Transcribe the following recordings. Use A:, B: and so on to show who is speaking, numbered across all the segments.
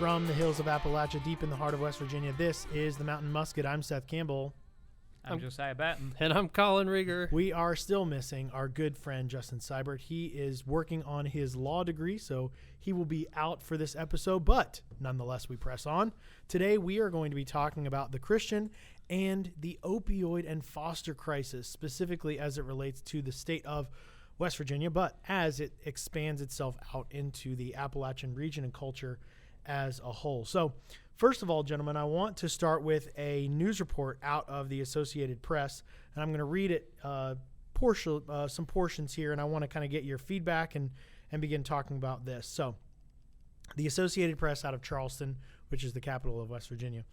A: From the hills of Appalachia, deep in the heart of West Virginia, this is the Mountain Musket. I'm Seth Campbell.
B: I'm Josiah Batten.
C: And I'm Colin Rieger.
A: We are still missing our good friend Justin Seibert. He is working on his law degree, so he will be out for this episode, but nonetheless, we press on. Today, we are going to be talking about the Christian and the opioid and foster crisis, specifically as it relates to the state of West Virginia, but as it expands itself out into the Appalachian region and culture as a whole. So first of all, gentlemen, I want to start with a news report out of the Associated Press, and I'm going to read it some portions here, and I want to kind of get your feedback and begin talking about this. So the Associated Press out of Charleston, which is the capital of West Virginia.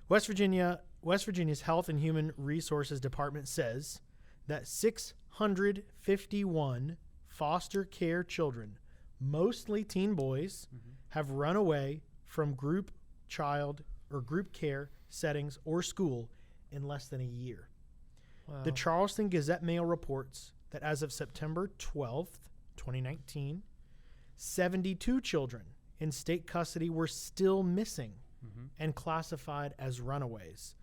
A: West Virginia's Health and Human Resources Department says that 651 foster care children, mostly teen boys, have run away from group child or group care settings or school in less than a year.
C: Wow.
A: The Charleston Gazette-Mail reports that as of September 12th, 2019, 72 children in state custody were still missing and classified as runaways.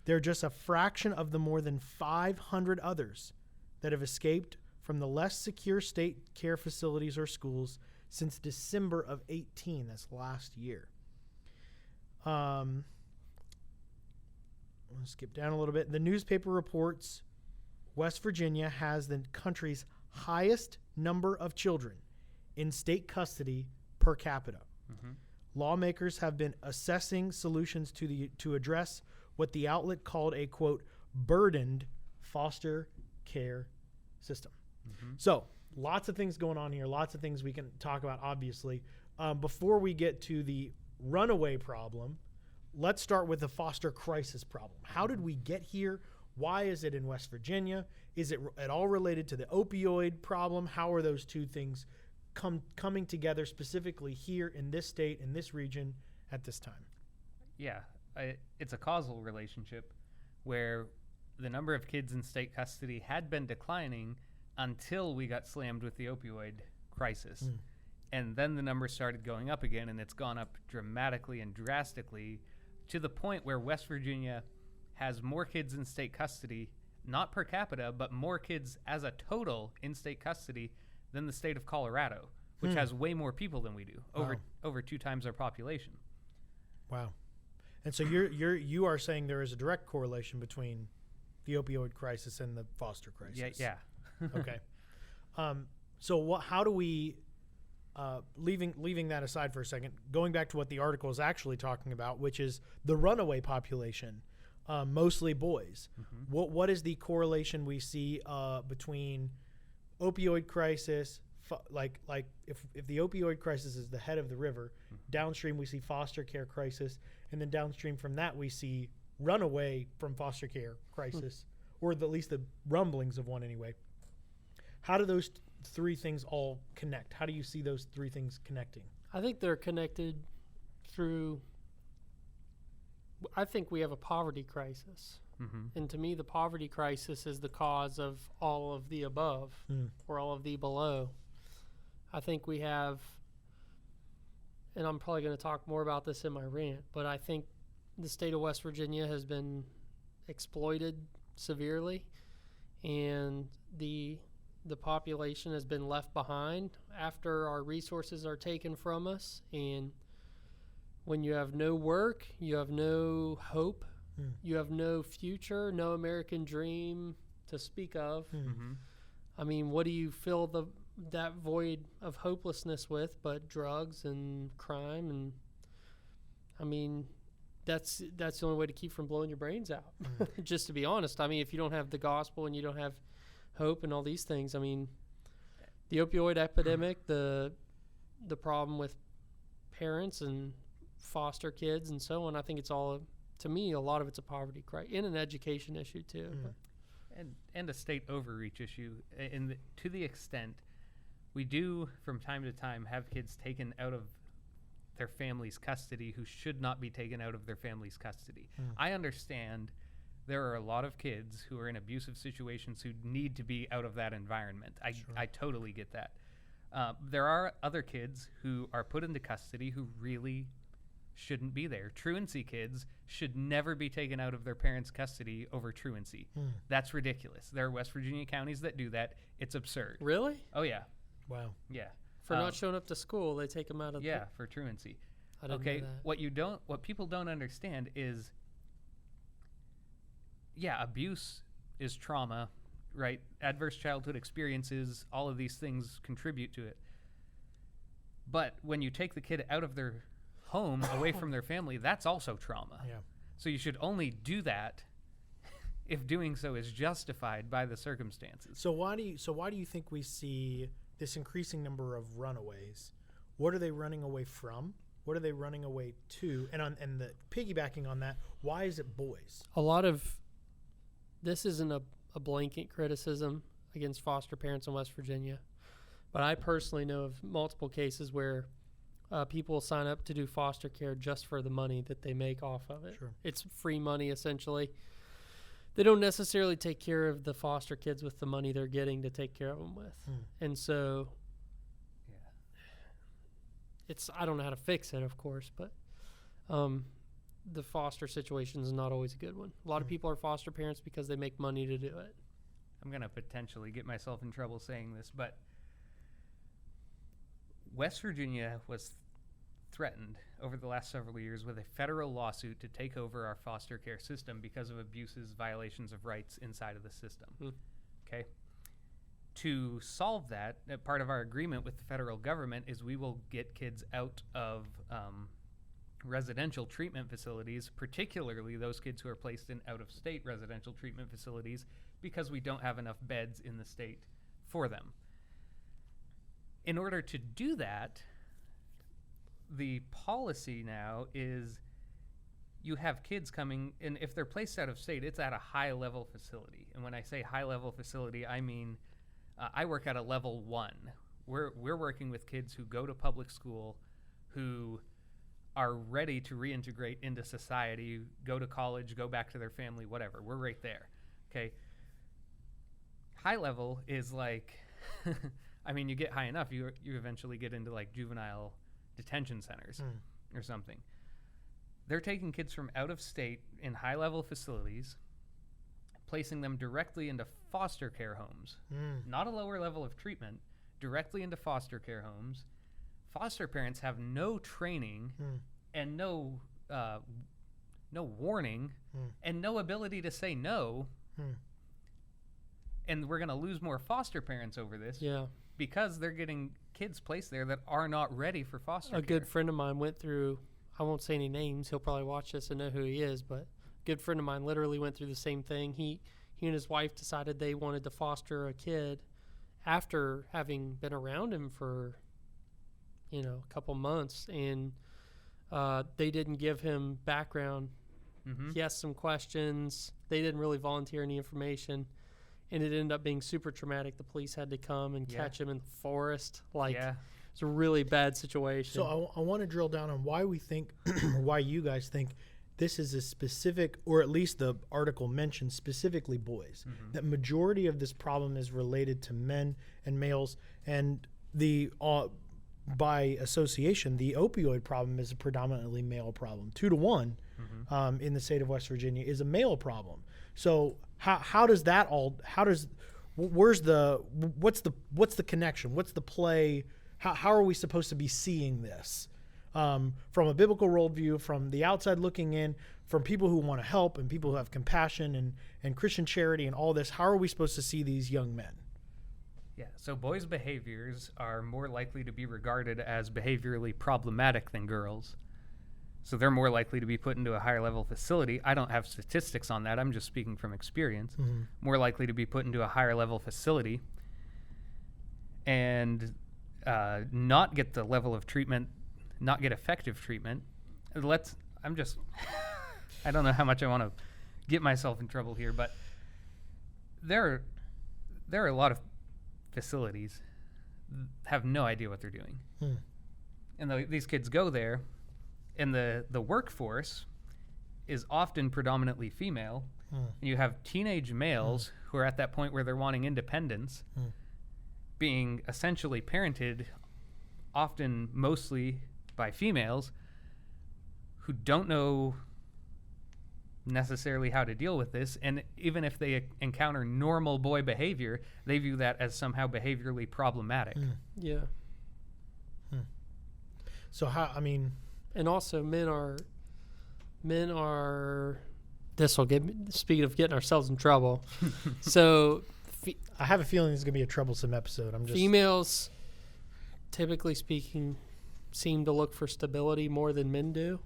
A: They're just a fraction of the more than 500 others that have escaped from the less secure state care facilities or schools since December of 18, that's last year. I'm going to skip down a little bit. The newspaper reports West Virginia has the country's highest number of children in state custody per capita. Lawmakers have been assessing solutions to address what the outlet called a, quote, burdened foster care system. So lots of things going on here, lots of things we can talk about, obviously. Before we get to the runaway problem, let's start with the foster crisis problem. How did we get here? Why is it in West Virginia? Is it at all related to the opioid problem? How are those two things coming together specifically here in this state, in this region, at this time?
B: Yeah, it's a causal relationship where the number of kids in state custody had been declining until we got slammed with the opioid crisis. And then the numbers started going up again, and it's gone up dramatically and drastically to the point where West Virginia has more kids in state custody, not per capita, but more kids as a total in state custody than the state of Colorado, which has way more people than we do, over 2 times our population.
A: Wow. And so you are saying there is a direct correlation between the opioid crisis and the foster crisis.
B: Yeah.
A: Okay. So how do we, leaving that aside for a second, going back to what the article is actually talking about, which is the runaway population, mostly boys. What is the correlation we see between opioid crisis, like if the opioid crisis is the head of the river, downstream we see foster care crisis, and then downstream from that we see runaway from foster care crisis, or at least the rumblings of one anyway. How do those three things all connect? How do you see those three things connecting?
C: I think they're connected through, I think we have a poverty crisis. And to me, the poverty crisis is the cause of all of the above or all of the below. I think we have, and I'm probably going to talk more about this in my rant, but I think the state of West Virginia has been exploited severely, and the population has been left behind after our resources are taken from us. And when you have no work, you have no hope, you have no future, no American dream to speak of. I mean, what do you fill that void of hopelessness with but drugs and crime? And I mean, that's the only way to keep from blowing your brains out. Just to be honest, I mean, if you don't have the gospel and you don't have hope and all these things, I mean, the opioid epidemic, the problem with parents and foster kids and so on, I think it's all, to me, a lot of it's a poverty crisis and an education issue too.
B: And a state overreach issue, to the extent we do from time to time have kids taken out of their family's custody who should not be taken out of their family's custody. I understand there are a lot of kids who are in abusive situations who need to be out of that environment. I totally get that. There are other kids who are put into custody who really shouldn't be there. Truancy kids should never be taken out of their parents' custody over truancy. That's ridiculous. There are West Virginia counties that do that. It's absurd.
C: Really?
B: Oh, yeah.
A: Wow.
B: Yeah.
C: For not showing up to school, they take them out of
B: for truancy.
C: I didn't know that.
B: What people don't understand is, abuse is trauma, right? Adverse childhood experiences, all of these things contribute to it. But when you take the kid out of their home, away from their family, that's also trauma.
A: Yeah.
B: So you should only do that if doing so is justified by the circumstances.
A: So why do you think we see this increasing number of runaways? What are they running away from? What are they running away to? And the piggybacking on that, why is it boys?
C: A lot of this isn't a blanket criticism against foster parents in West Virginia, but I personally know of multiple cases where people sign up to do foster care just for the money that they make off of it.
A: Sure. It's
C: free money, essentially. They don't necessarily take care of the foster kids with the money they're getting to take care of them with. And so I don't know how to fix it, of course, but the foster situation is not always a good one. A lot of people are foster parents because they make money to do it.
B: I'm going to potentially get myself in trouble saying this, but West Virginia was threatened over the last several years with a federal lawsuit to take over our foster care system because of abuses, violations of rights inside of the system. Okay? To solve that, part of our agreement with the federal government is we will get kids out of residential treatment facilities, particularly those kids who are placed in out-of-state residential treatment facilities, because we don't have enough beds in the state for them. In order to do that, the policy now is you have kids coming, and if they're placed out of state, it's at a high-level facility. And when I say high-level facility, I mean I work at a level 1. We're working with kids who go to public school, who are ready to reintegrate into society, go to college, go back to their family, whatever. We're right there. Okay. High level is like, I mean, you get high enough, you eventually get into like juvenile detention centers or something. They're taking kids from out of state in high level facilities, placing them directly into foster care homes, not a lower level of treatment, directly into foster care homes. Foster parents have no training and no warning and no ability to say no. And we're going to lose more foster parents over this because they're getting kids placed there that are not ready for foster care.
C: A good friend of mine went through, I won't say any names, he'll probably watch this and know who he is, but a good friend of mine literally went through the same thing. He and his wife decided they wanted to foster a kid after having been around him for a couple months, and they didn't give him background. He asked some questions. They didn't really volunteer any information, and it ended up being super traumatic. The police had to come and catch him in the forest. It's a really bad situation.
A: So I want to drill down on why we think, or why you guys think this is a specific, or at least the article mentions specifically boys. That majority of this problem is related to men and males, and the by association, the opioid problem is a predominantly male problem. 2 to 1 in the state of West Virginia is a male problem. So how does that all? What's the connection? What's the play? How are we supposed to be seeing this from a biblical worldview, from the outside looking in, from people who want to help and people who have compassion and Christian charity and all this? How are we supposed to see these young men?
B: Yeah, so boys' behaviors are more likely to be regarded as behaviorally problematic than girls. So they're more likely to be put into a higher level facility. I don't have statistics on that. I'm just speaking from experience. More likely to be put into a higher level facility and not get the level of treatment, not get effective treatment. I don't know how much I want to get myself in trouble here, but there are a lot of facilities have no idea what they're doing. And these kids go there, and the workforce is often predominantly female. And you have teenage males who are at that point where they're wanting independence, being essentially parented, often mostly by females, who don't know necessarily how to deal with this, and even if they encounter normal boy behavior, they view that as somehow behaviorally problematic.
C: Yeah.
A: So how, I mean,
C: and also men are this will get me, speaking of getting ourselves in trouble. So
A: I have a feeling this is going to be a troublesome episode.
C: Females, typically speaking, seem to look for stability more than men do.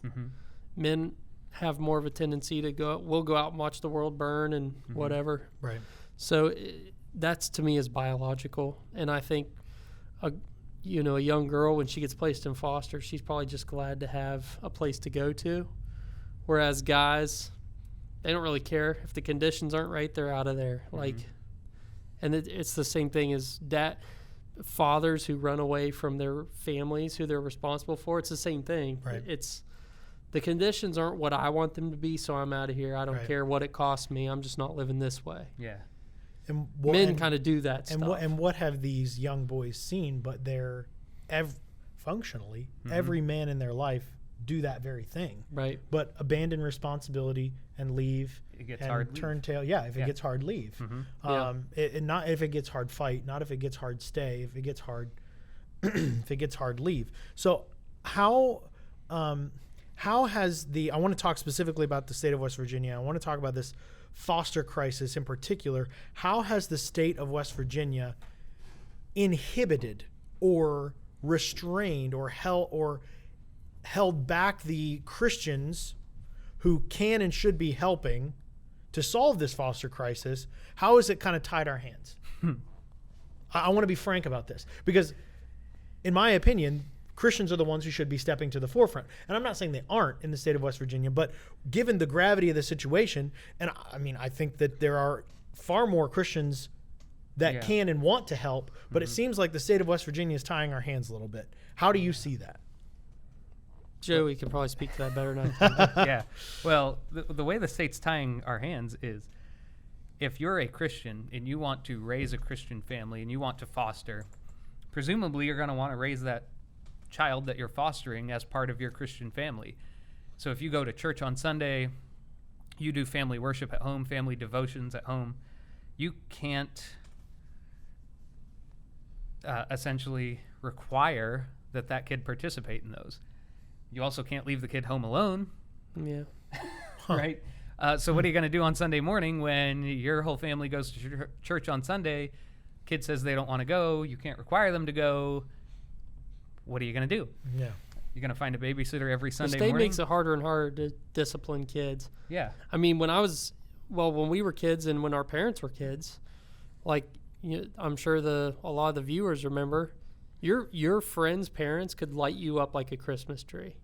C: Men have more of a tendency to we'll go out and watch the world burn and whatever.
A: Right.
C: So that's, to me, is biological. And I think a young girl, when she gets placed in foster, she's probably just glad to have a place to go to. Whereas guys, they don't really care. If the conditions aren't right, they're out of there. And it's the same thing as fathers who run away from their families who they're responsible for. It's the same thing.
A: Right.
C: It's the conditions aren't what I want them to be, so I'm out of here. I don't care what it costs me. I'm just not living this way.
B: Yeah.
A: And
C: men kind of do that
A: and
C: stuff.
A: What have these young boys seen? But they're functionally every man in their life do that very thing.
C: Right.
A: But abandon responsibility and leave.
B: It gets
A: and
B: hard.
A: Turn tail. Yeah. If it gets hard, leave. Not if it gets hard, fight. Not if it gets hard, stay. If it gets hard, leave. So how has I want to talk specifically about the state of West Virginia. I want to talk about this foster crisis in particular. How has the state of West Virginia inhibited or restrained or held back the Christians who can and should be helping to solve this foster crisis? How has it kind of tied our hands? I want to be frank about this because, in my opinion, Christians are the ones who should be stepping to the forefront. And I'm not saying they aren't in the state of West Virginia, but given the gravity of the situation, and I mean, I think that there are far more Christians that can and want to help, but it seems like the state of West Virginia is tying our hands a little bit. How do you see that?
C: Joey can probably speak to that better than I can.
B: Yeah. Well, the way the state's tying our hands is if you're a Christian and you want to raise a Christian family and you want to foster, presumably you're going to want to raise that child that you're fostering as part of your Christian family. So if you go to church on Sunday, you do family worship at home, family devotions at home, you can't essentially require that kid participate in those. You also can't leave the kid home alone.
C: Yeah.
B: Right? So what are you going to do on Sunday morning when your whole family goes to church on Sunday? Kid says they don't want to go. You can't require them to go. What are you going to do?
A: Yeah.
B: You're going to find a babysitter every Sunday
C: morning? The state
B: morning?
C: makes it harder and harder to discipline kids.
B: Yeah.
C: I mean, when we were kids and when our parents were kids, I'm sure a lot of the viewers remember, your friends' parents could light you up like a Christmas tree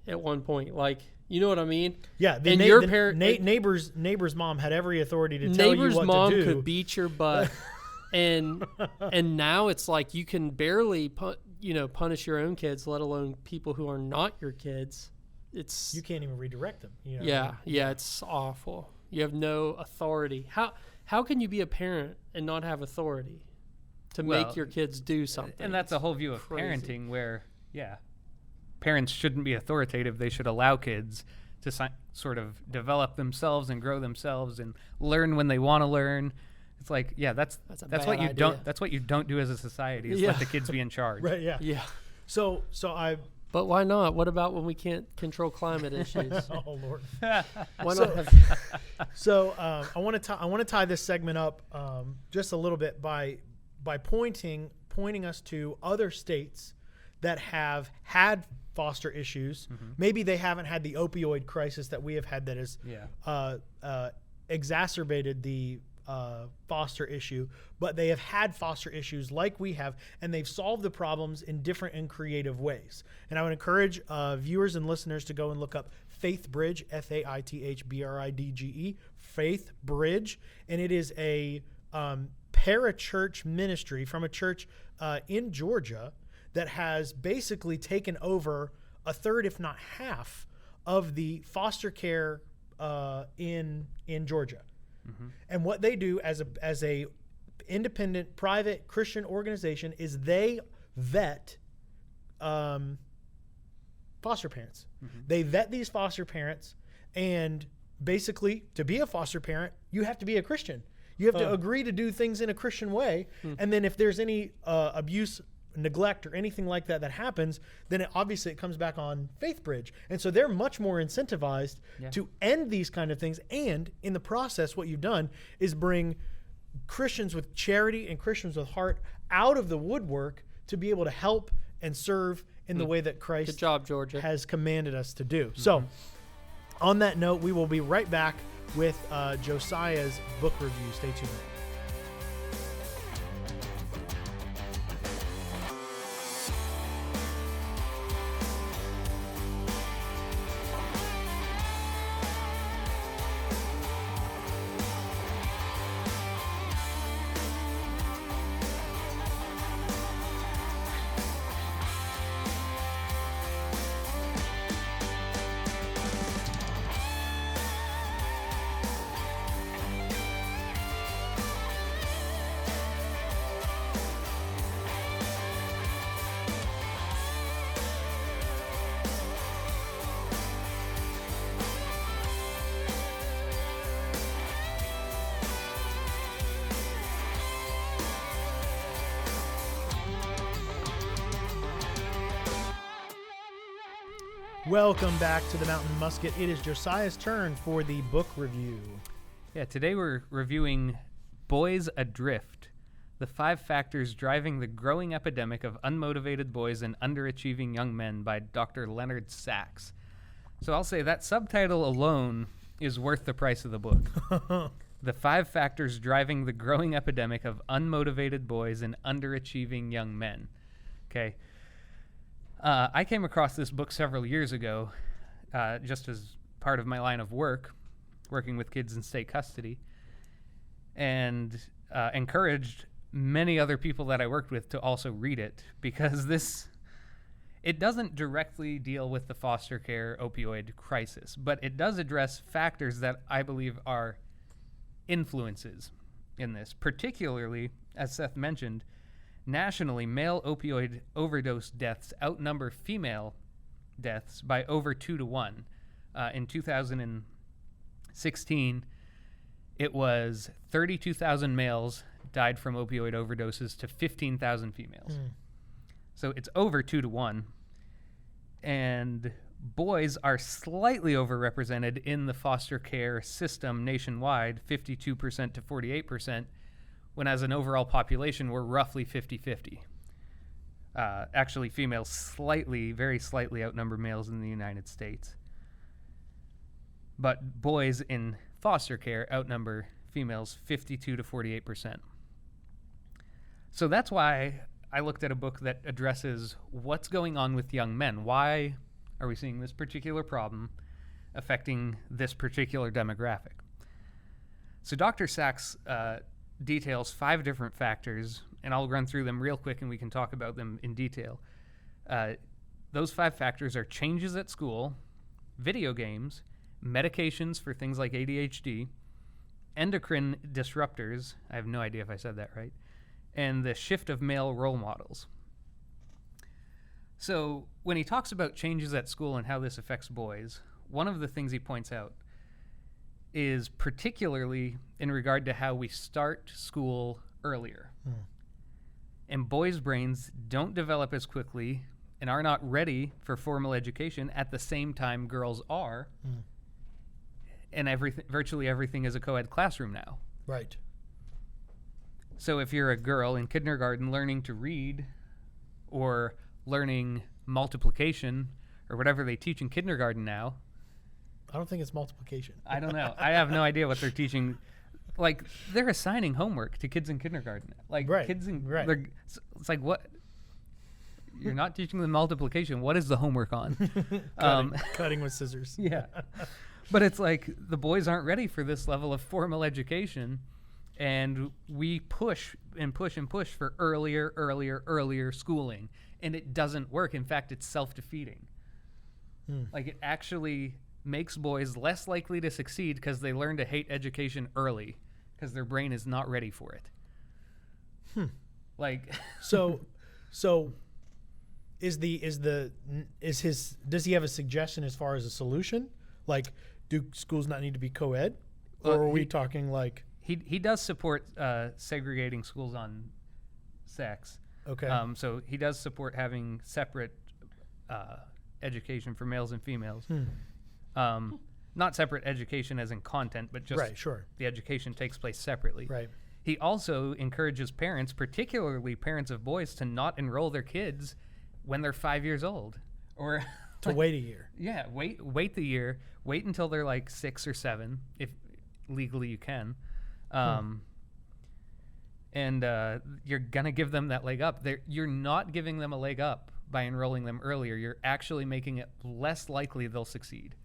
C: at one point. Like, you know what I mean?
A: Yeah. Neighbor's mom had every authority to tell you what to do.
C: Neighbor's mom could beat your butt. and now it's like you can barely punish your own kids, let alone people who are not your kids. You can't even redirect them. You know? Yeah, it's awful. You have no authority. How can you be a parent and not have authority to make your kids do something?
B: And that's a whole view of parenting where, parents shouldn't be authoritative. They should allow kids to sort of develop themselves and grow themselves and learn when they want to learn. It's like, that's what you
C: idea.
B: That's what you don't do as a society is let the kids be in charge.
A: Right. Yeah.
C: Yeah.
A: So
C: But why not? What about when we can't control climate issues?
A: Oh Lord.
C: Why not have?
A: So I want to tie this segment up just a little bit by pointing us to other states that have had foster issues. Maybe they haven't had the opioid crisis that we have had that has exacerbated the foster issue, but they have had foster issues like we have, and they've solved the problems in different and creative ways. And I would encourage viewers and listeners to go and look up Faith Bridge, FAITHBRIDGE, Faith Bridge, and it is a parachurch ministry from a church in Georgia that has basically taken over a third, if not half, of the foster care in Georgia. And what they do as a independent private Christian organization is they vet foster parents. They vet these foster parents, and basically, to be a foster parent, you have to be a Christian. You have to agree to do things in a Christian way. And then if there's any abuse, neglect, or anything like that happens, then it comes back on FaithBridge. And so they're much more incentivized to end these kind of things. And in the process, what you've done is bring Christians with charity and Christians with heart out of the woodwork to be able to help and serve in the way that Christ
C: Good job, Georgia.
A: has commanded us to do. So on that note, we will be right back with Josiah's book review. Stay tuned. Welcome back to the Mountain Musket. It is Josiah's turn for the book review.
B: Yeah, today we're reviewing Boys Adrift, the 5 factors driving the growing epidemic of unmotivated boys and underachieving young men by Dr. Leonard Sachs. So I'll say that subtitle alone is worth the price of the book. The 5 factors driving the growing epidemic of unmotivated boys and underachieving young men. Okay. I came across this book several years ago, just as part of my line of work, working with kids in state custody, and encouraged many other people that I worked with to also read it, because it doesn't directly deal with the foster care opioid crisis, but it does address factors that I believe are influences in this, particularly, as Seth mentioned, nationally, male opioid overdose deaths outnumber female deaths by over 2 to 1. In 2016, it was 32,000 males died from opioid overdoses to 15,000 females. So it's over 2 to 1. And boys are slightly overrepresented in the foster care system nationwide, 52% to 48%. When as an overall population, we're roughly 50-50. Actually, females very slightly outnumber males in the United States. But boys in foster care outnumber females 52 to 48%. So that's why I looked at a book that addresses what's going on with young men. Why are we seeing this particular problem affecting this particular demographic? So Dr. Sachs details 5 different factors, and I'll run through them real quick and we can talk about them in detail. Those 5 factors are changes at school, video games, medications for things like ADHD, endocrine disruptors, I have no idea if I said that right, and the shift of male role models. So when he talks about changes at school and how this affects boys, one of the things he points out is particularly in regard to how we start school earlier. And boys' brains don't develop as quickly and are not ready for formal education at the same time girls are. And virtually everything is a co-ed classroom now.
A: Right.
B: So if you're a girl in kindergarten learning to read or learning multiplication or whatever they teach in kindergarten now,
A: I don't think it's multiplication.
B: I don't know. I have no idea what they're teaching. Like, they're assigning homework to kids in kindergarten. Like, kids in...
A: Right.
B: It's like, what? You're not teaching them multiplication. What is the homework on?
A: Cutting with scissors.
B: Yeah. But it's like, the boys aren't ready for this level of formal education, and we push and push and push for earlier schooling, and it doesn't work. In fact, it's self-defeating. Like, it actually makes boys less likely to succeed because they learn to hate education early because their brain is not ready for it. Like,
A: so does he have a suggestion as far as a solution? Like, do schools not need to be co-ed? Or are we talking like...
B: He does support segregating schools on sex.
A: Okay.
B: So he does support having separate education for males and females. Not separate education as in content, but just the education takes place separately.
A: Right.
B: He also encourages parents, particularly parents of boys, to not enroll their kids when they're 5 years old, or
A: to wait a year.
B: Yeah, wait the year. Wait until they're like 6 or 7, if legally you can. And you're gonna give them that leg up. You're not giving them a leg up by enrolling them earlier. You're actually making it less likely they'll succeed.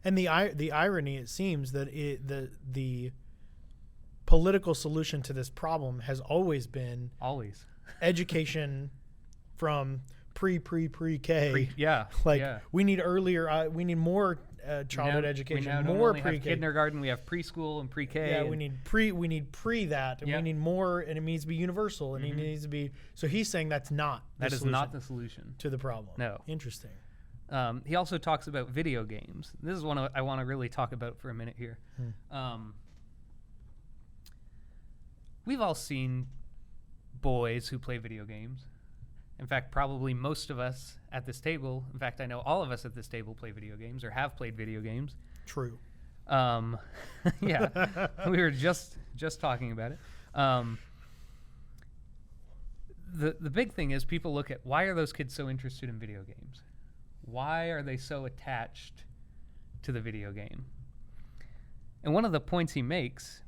A: And the irony, it seems, that the political solution to this problem has always been education from pre-K. We need earlier. We need more childhood education, more pre-K.
B: We have kindergarten. We have preschool and pre-K.
A: Yeah, we need pre that, and we need more, and it needs to be universal, and it needs to be. So he's saying that is not the solution to the problem.
B: No.
A: Interesting.
B: He also talks about video games. This is one I want to really talk about for a minute here. We've all seen boys who play video games. In fact, probably most of us at this table, in fact, I know all of us at this table play video games or have played video games.
A: True.
B: Yeah, we were just talking about it. The big thing is people look at, why are those kids so interested in video games? Why are they so attached to the video game? And one of the points he makes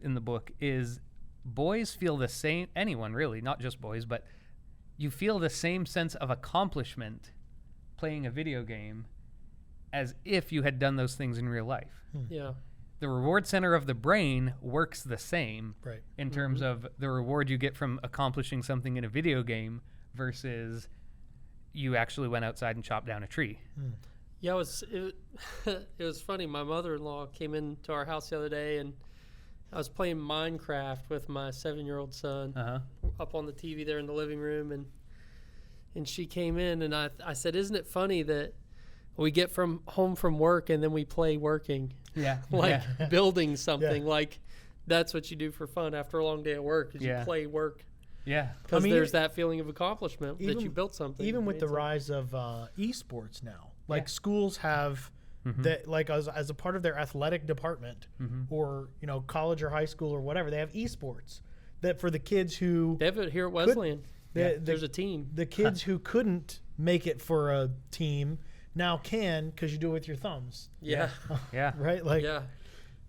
B: in the book is boys feel the same, anyone really, not just boys, but you feel the same sense of accomplishment playing a video game as if you had done those things in real life.
C: Yeah.
B: The reward center of the brain works the same in terms of the reward you get from accomplishing something in a video game versus you actually went outside and chopped down a tree.
C: Yeah, it was funny. My mother-in-law came into our house the other day, and I was playing Minecraft with my 7-year-old son up on the TV there in the living room, and she came in, and I said, "Isn't it funny that we get home from work and then we play working?"
B: Yeah.
C: Building something. Like that's what you do for fun after a long day at work is you play work.
B: Yeah.
C: Because there's that feeling of accomplishment that you built something.
A: Even with the rise of esports now, schools have that, like as a part of their athletic department or, college or high school or whatever, they have esports that for the kids who...
C: They have it here at Wesleyan. There's a team.
A: The kids who couldn't make it for a team now can because you do it with your thumbs.
B: Yeah.
A: Right?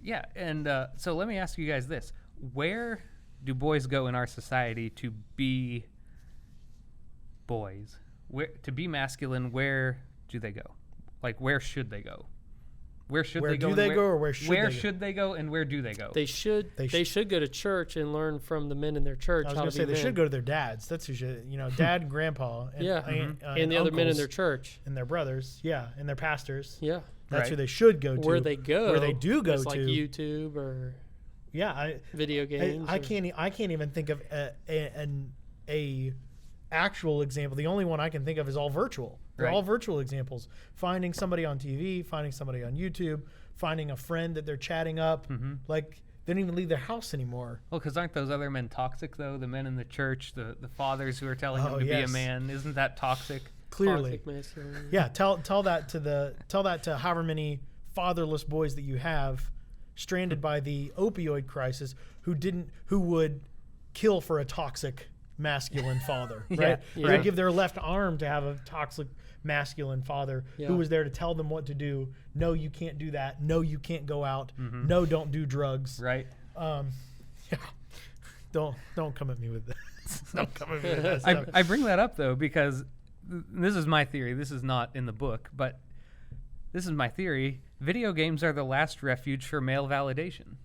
B: Yeah. And so let me ask you guys this. Where do boys go in our society to be boys? To be masculine, where do they go? Like, where should they go? Where should they go?
A: Where
B: should they go and where do they go?
C: They should go to church and learn from the men in their church.
A: I was going to say they should go to their dads. That's who should, dad and grandpa and,
C: and the other men in their church.
A: And their brothers, and their pastors.
C: Yeah.
A: That's who they should go to.
C: Where they do go
A: to.
C: Like YouTube or video games.
A: I can't even think of a actual example. The only one I can think of is all virtual. They're all virtual examples. Finding somebody on TV, finding somebody on YouTube, finding a friend that they're chatting up. Like, they don't even leave their house anymore.
B: Well, because aren't those other men toxic, though? The men in the church, the fathers who are telling them to be a man. Isn't that toxic?
A: Clearly. Yeah, tell that to however many fatherless boys that you have stranded by the opioid crisis who would kill for a toxic masculine father, right? They give their left arm to have a toxic masculine father who was there to tell them what to do. No, you can't do that. No, you can't go out. No, don't do drugs.
B: Right.
A: Don't come at me with this. Don't come at me with that stuff.
B: I bring that up though because this is my theory. This is not in the book, but this is my theory. Video games are the last refuge for male validation.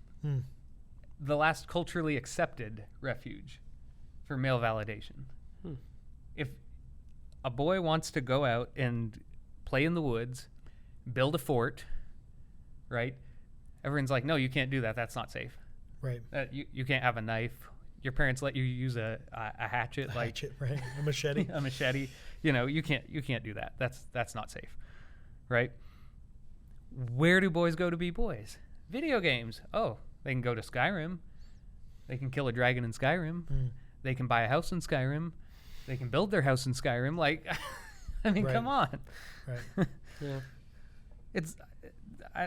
B: The last culturally accepted refuge for male validation. If a boy wants to go out and play in the woods, build a fort, right? Everyone's like, no, you can't do that. That's not safe.
A: Right.
B: You can't have a knife. your parents let you use a hatchet,
A: Hatchet, right? A machete.
B: a machete. You can't do that. That's not safe, right? Where do boys go to be boys? Video games. Oh, they can go to Skyrim. They can kill a dragon in Skyrim. They can buy a house in Skyrim. They can build their house in Skyrim. Like, I mean, come on.
C: Right. Yeah.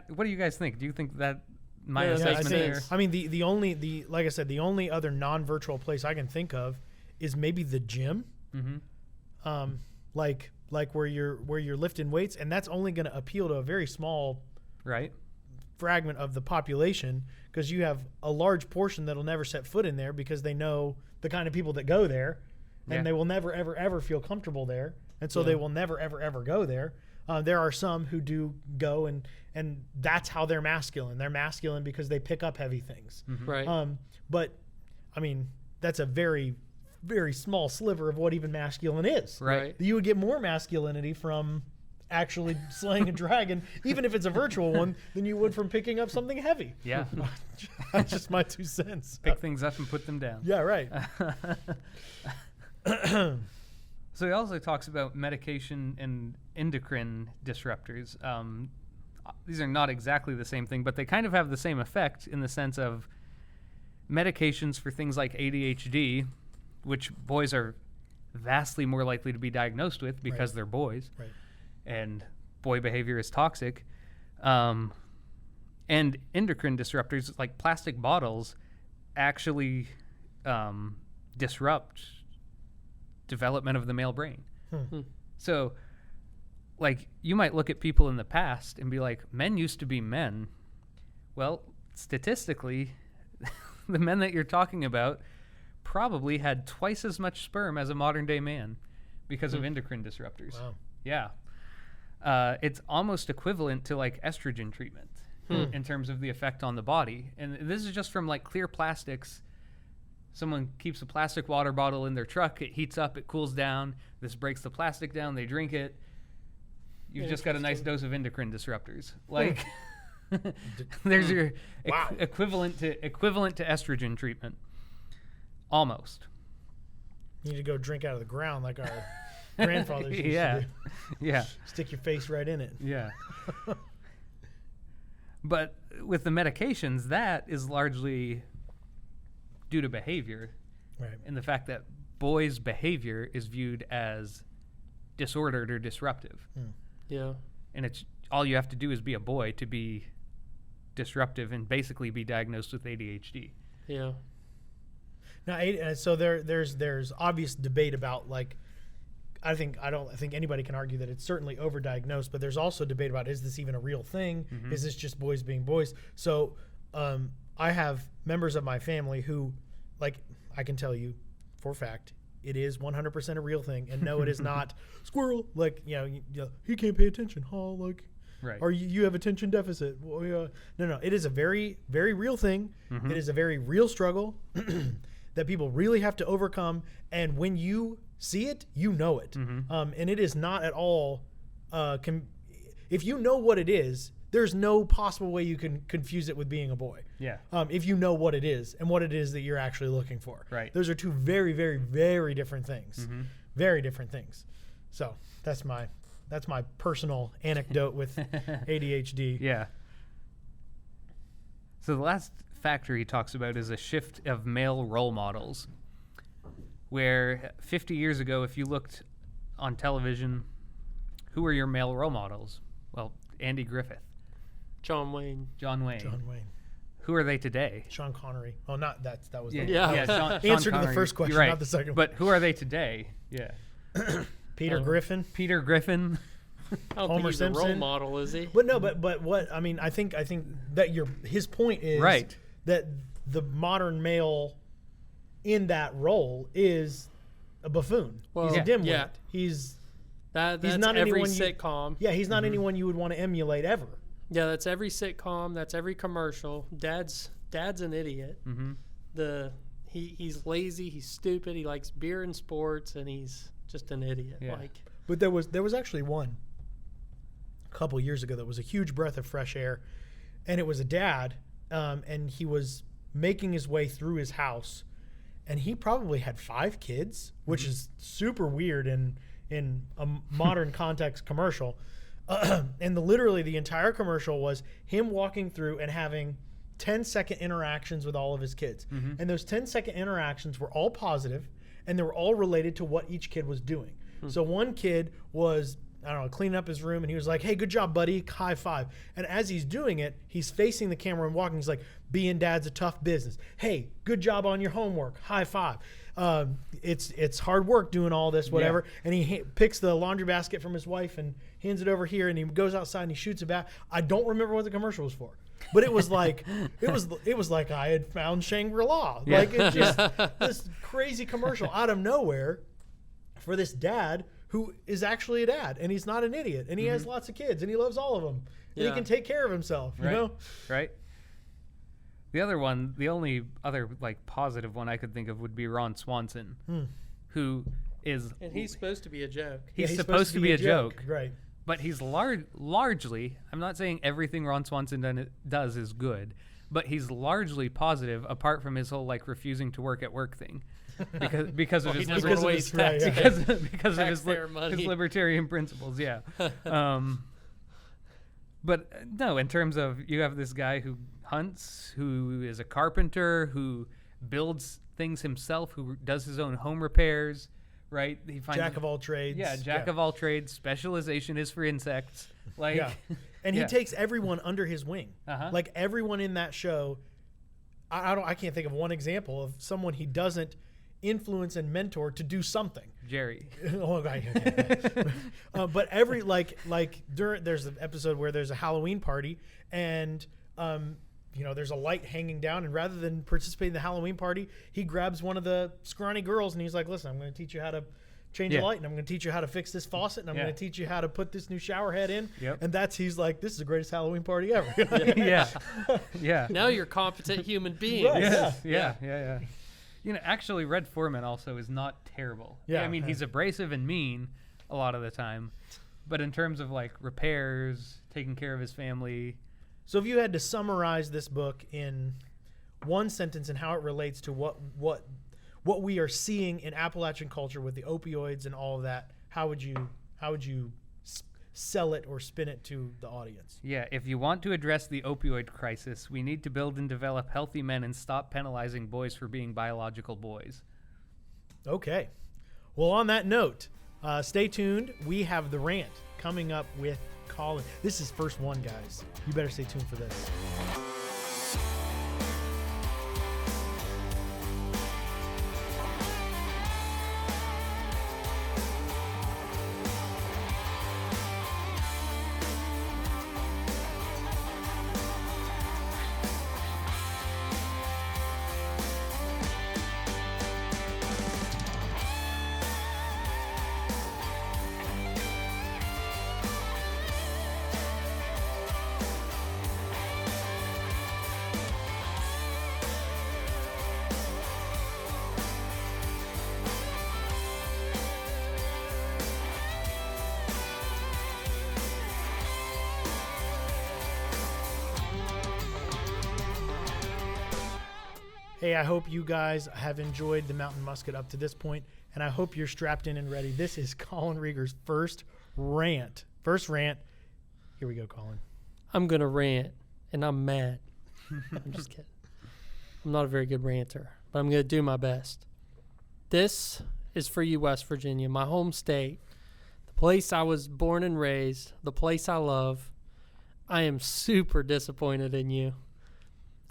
B: What do you guys think? Do you think that my
C: Yeah,
B: assessment there?
A: I mean, like I said, the only other non-virtual place I can think of is maybe the gym.
B: Mm-hmm.
A: Like where you're lifting weights, and that's only going to appeal to a very small fragment of the population, because you have a large portion that'll never set foot in there because they know the kind of people that go there, and they will never ever feel comfortable there, and so they will never ever go there. There are some who do go, and that's how they're masculine. They're masculine because they pick up heavy things.
B: Mm-hmm.
C: Right.
A: But I mean, that's a very, very small sliver of what even masculine is.
B: Right.
A: You would get more masculinity from actually slaying a dragon, even if it's a virtual one, than you would from picking up something heavy.
B: Yeah.
A: That's just my 2 cents.
B: Pick things up and put them down.
A: Yeah, right.
B: So he also talks about medication and endocrine disruptors. These are not exactly the same thing, but they kind of have the same effect in the sense of medications for things like ADHD, which boys are vastly more likely to be diagnosed with because they're boys.
A: Right.
B: And boy behavior is toxic. And endocrine disruptors like plastic bottles actually disrupt development of the male brain. So, like, you might look at people in the past and be like, men used to be men. Well, statistically, the men that you're talking about probably had twice as much sperm as a modern day man because of endocrine disruptors.
A: Wow.
B: Yeah. It's almost equivalent to like estrogen treatment in terms of the effect on the body. And this is just from like clear plastics. Someone keeps a plastic water bottle in their truck. It heats up. It cools down. This breaks the plastic down. They drink it. You've just got a nice dose of endocrine disruptors. Like, there's your equivalent to estrogen treatment. Almost.
A: You need to go drink out of the ground like our grandfathers used to do.
B: Yeah.
A: Stick your face right in it.
B: Yeah. But with the medications, that is largely due to behavior.
A: Right.
B: And the fact that boys' behavior is viewed as disordered or disruptive.
C: Yeah.
B: And it's all you have to do is be a boy to be disruptive and basically be diagnosed with ADHD.
C: Yeah.
A: Now, so there's obvious debate about, like, I don't think anybody can argue that it's certainly overdiagnosed, but there's also debate about, is this even a real thing? Is this just boys being boys? So I have members of my family who, like, I can tell you for a fact, it is 100% a real thing. And no, it is not squirrel. Like, he can't pay attention. Like,
B: right.
A: Or you have attention deficit. Well, no. It is a very, very real thing. It is a very real struggle that people really have to overcome. And when you see it, you know it. And it is not at all, if you know what it is, there's no possible way you can confuse it with being a boy.
B: Yeah.
A: If you know what it is and what it is that you're actually looking for.
B: Right.
A: Those are two very, very, very different things. Very different things. So that's my personal anecdote with ADHD.
B: Yeah. So the last factor he talks about is a shift of male role models, where 50 years ago, if you looked on television, who were your male role models? Well, Andy Griffith.
C: John Wayne.
B: Who are they today?
A: Sean Connery. Oh, not that was
C: Yeah.
B: Sean
A: answer to
B: Connery.
A: the first question,
B: Right.
A: not the second one.
B: But who are they today? Yeah.
A: Peter Griffin.
B: Peter Griffin.
C: I don't
A: Homer
C: think he's a role
A: Simpson.
C: model, is he?
A: But no, but what I mean, I think that his point is
B: Right.
A: that the modern male in that role is a buffoon.
C: Well,
A: he's a dimwit.
C: yeah.
A: He's
C: That's
A: not
C: every
A: anyone
C: sitcom.
A: he's not anyone you would want to emulate ever.
C: Yeah, that's every sitcom. That's every commercial. Dad's an idiot. He's lazy. He's stupid. He likes beer and sports, and he's just an idiot.
B: Yeah.
A: But there was actually one a couple years ago that was a huge breath of fresh air, and it was a dad, and he was making his way through his house, and he probably had 5 kids, which is super weird in a modern context commercial. And literally the entire commercial was him walking through and having 10-second interactions with all of his kids. And those 10-second interactions were all positive, and they were all related to what each kid was doing. So one kid was, I don't know, cleaning up his room, and he was like, hey, good job, buddy, high five. And as he's doing it, he's facing the camera and walking. He's like, being dad's a tough business. Hey, good job on your homework, high five. It's hard work doing all this, whatever. Yeah. And he picks the laundry basket from his wife and hands it over here, and he goes outside and he shoots it back. I don't remember what the commercial was for, but it was like it was like I had found Shangri-La. Yeah. Like it's just this crazy commercial out of nowhere for this dad who is actually a dad, and he's not an idiot, and he has lots of kids, and he loves all of them, and he can take care of himself. You know,
B: right? The other one, the only other like positive one I could think of would be Ron Swanson, who is,
C: and he's supposed to be a joke.
B: He's supposed to be a joke,
A: right?
B: But he's largely, I'm not saying everything Ron Swanson does is good, but he's largely positive, apart from his whole like refusing to work at work thing, because of his libertarian principles. Yeah. But no, in terms of, you have this guy who hunts, who is a carpenter, who builds things himself, who does his own home repairs, right? He finds
A: jack of all trades.
B: Yeah, jack of all trades. Specialization is for insects. Like,
A: and he takes everyone under his wing. Like everyone in that show, I can't think of one example of someone he doesn't influence and mentor to do something.
B: Jerry.
A: Oh, okay. But there's an episode where there's a Halloween party, and there's a light hanging down, and rather than participate in the Halloween party, he grabs one of the scrawny girls and he's like, listen, I'm going to teach you how to change a light, and I'm going to teach you how to fix this faucet, and I'm going to teach you how to put this new shower head in. And he's like, this is the greatest Halloween party ever.
B: Yeah.
C: Now you're competent human beings.
A: Right.
B: Yeah. Actually, Red Foreman also is not terrible. I mean, he's abrasive and mean a lot of the time, but in terms of like repairs, taking care of his family.
A: So if you had to summarize this book in one sentence and how it relates to what we are seeing in Appalachian culture with the opioids and all of that, how would you sell it or spin it to the audience?
B: Yeah, if you want to address the opioid crisis, we need to build and develop healthy men and stop penalizing boys for being biological boys.
A: Okay. Well, on that note, stay tuned. We have The Rant coming up with Colin. This is first one, guys. You better stay tuned for this. Hey, I hope you guys have enjoyed the Mountain Musket up to this point, and I hope you're strapped in and ready. This is Colin Rieger's first rant. Here we go, Colin.
C: I'm going to rant, and I'm mad. I'm just kidding. I'm not a very good ranter, but I'm going to do my best. This is for you, West Virginia, my home state, the place I was born and raised, the place I love. I am super disappointed in you.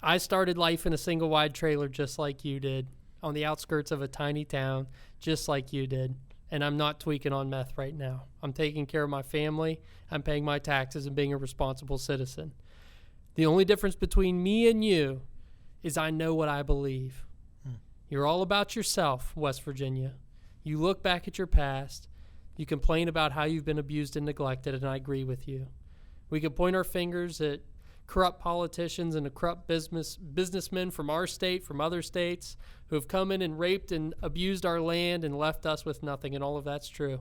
C: I started life in a single-wide trailer just like you did, on the outskirts of a tiny town just like you did, and I'm not tweaking on meth right now. I'm taking care of my family, I'm paying my taxes, and being a responsible citizen. The only difference between me and you is I know what I believe. You're all about yourself, West Virginia. You look back at your past, you complain about how you've been abused and neglected, and I agree with you. We can point our fingers at corrupt politicians and corrupt businessmen from our state, from other states, who have come in and raped and abused our land and left us with nothing, and all of that's true.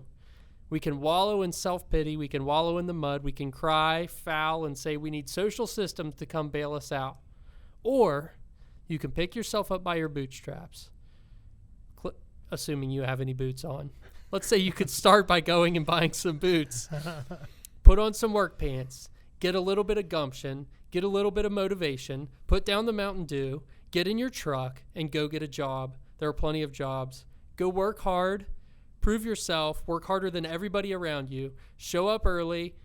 C: We can wallow in self-pity, we can wallow in the mud, we can cry, foul, and say we need social systems to come bail us out. Or you can pick yourself up by your bootstraps. assuming you have any boots on. Let's say you could start by going and buying some boots. Put on some work pants. Get a little bit of gumption. Get a little bit of motivation. Put down the Mountain Dew. Get in your truck and go get a job. There are plenty of jobs. Go work hard. Prove yourself. Work harder than everybody around you. Show up early.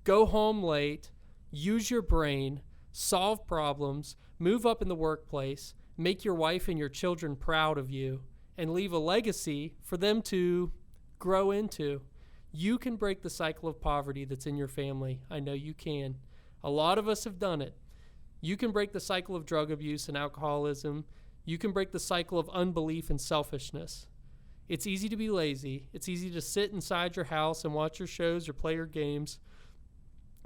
C: Go home late. Use your brain. Solve problems. Move up in the workplace. Make your wife and your children proud of you. And leave a legacy for them to grow into. You can break the cycle of poverty that's in your family. I know you can. A lot of us have done it. You can break the cycle of drug abuse and alcoholism. You can break the cycle of unbelief and selfishness. It's easy to be lazy. It's easy to sit inside your house and watch your shows or play your games,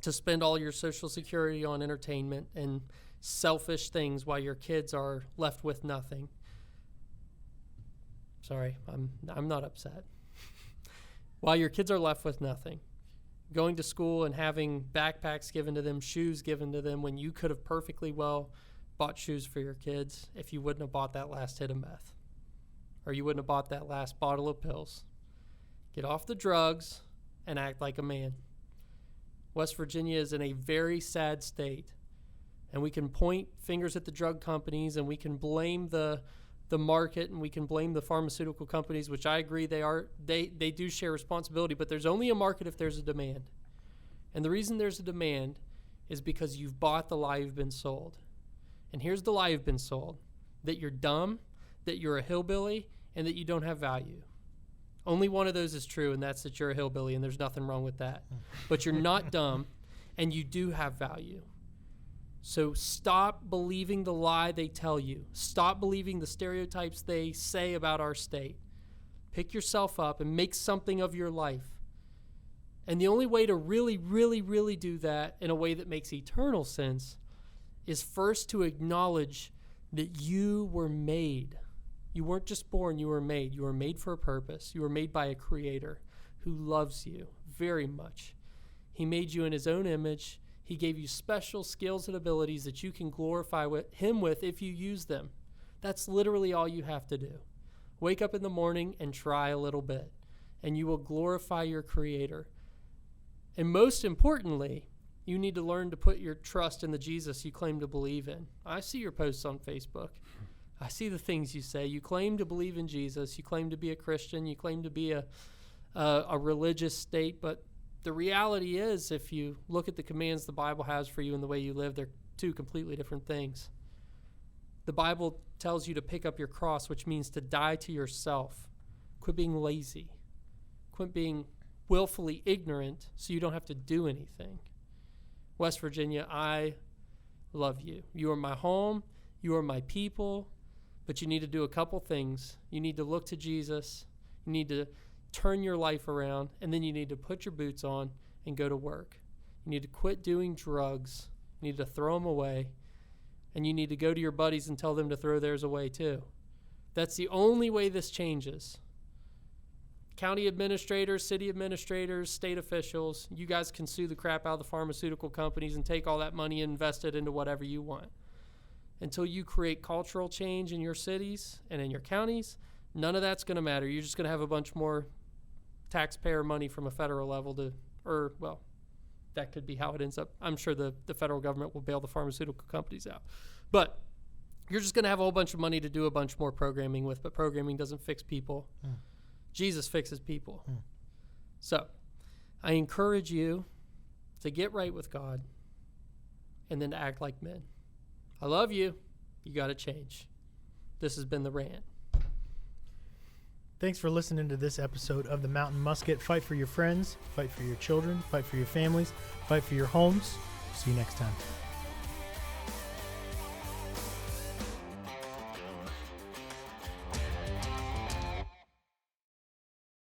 C: to spend all your Social Security on entertainment and selfish things while your kids are left with nothing. Sorry, I'm not upset. While your kids are left with nothing, going to school and having backpacks given to them, shoes given to them, when you could have perfectly well bought shoes for your kids if you wouldn't have bought that last hit of meth, or you wouldn't have bought that last bottle of pills. Get off the drugs and act like a man. West Virginia is in a very sad state, and we can point fingers at the drug companies, and we can blame the market, and we can blame the pharmaceutical companies, which I agree they do share responsibility, but there's only a market if there's a demand. And the reason there's a demand is because you've bought the lie you've been sold. And here's the lie you've been sold: that you're dumb, that you're a hillbilly, and that you don't have value. Only one of those is true, and that's that you're a hillbilly, and there's nothing wrong with that. But you're not dumb, and you do have value. So stop believing the lie they tell you. Stop believing the stereotypes they say about our state. Pick yourself up and make something of your life. And the only way to really, really, really do that in a way that makes eternal sense is first to acknowledge that you were made. You weren't just born, you were made. You were made for a purpose. You were made by a creator who loves you very much. He made you in his own image. He gave you special skills and abilities that you can glorify him with if you use them. That's literally all you have to do. Wake up in the morning and try a little bit, and you will glorify your creator. And most importantly, you need to learn to put your trust in the Jesus you claim to believe in. I see your posts on Facebook. I see the things you say. You claim to believe in Jesus. You claim to be a Christian. You claim to be a religious state, but the reality is, if you look at the commands the Bible has for you and the way you live, they're two completely different things. The Bible tells you to pick up your cross, which means to die to yourself. Quit being lazy. Quit being willfully ignorant so you don't have to do anything. West Virginia, I love you. You are my home. You are my people. But you need to do a couple things. You need to look to Jesus. You need to turn your life around, and then you need to put your boots on and go to work. You need to quit doing drugs. You need to throw them away, and you need to go to your buddies and tell them to throw theirs away too. That's the only way this changes. County administrators, city administrators, state officials, you guys can sue the crap out of the pharmaceutical companies and take all that money and invest it into whatever you want. Until you create cultural change in your cities and in your counties, none of that's going to matter. You're just going to have a bunch more taxpayer money from a federal level that could be how it ends up. I'm sure the federal government will bail the pharmaceutical companies out. But you're just going to have a whole bunch of money to do a bunch more programming with, but programming doesn't fix people. Jesus fixes people. So I encourage you to get right with God and then to act like men. I love you. You got to change. This has been The Rant.
A: Thanks for listening to this episode of the Mountain Musket. Fight for your friends, fight for your children, fight for your families, fight for your homes. See you next time.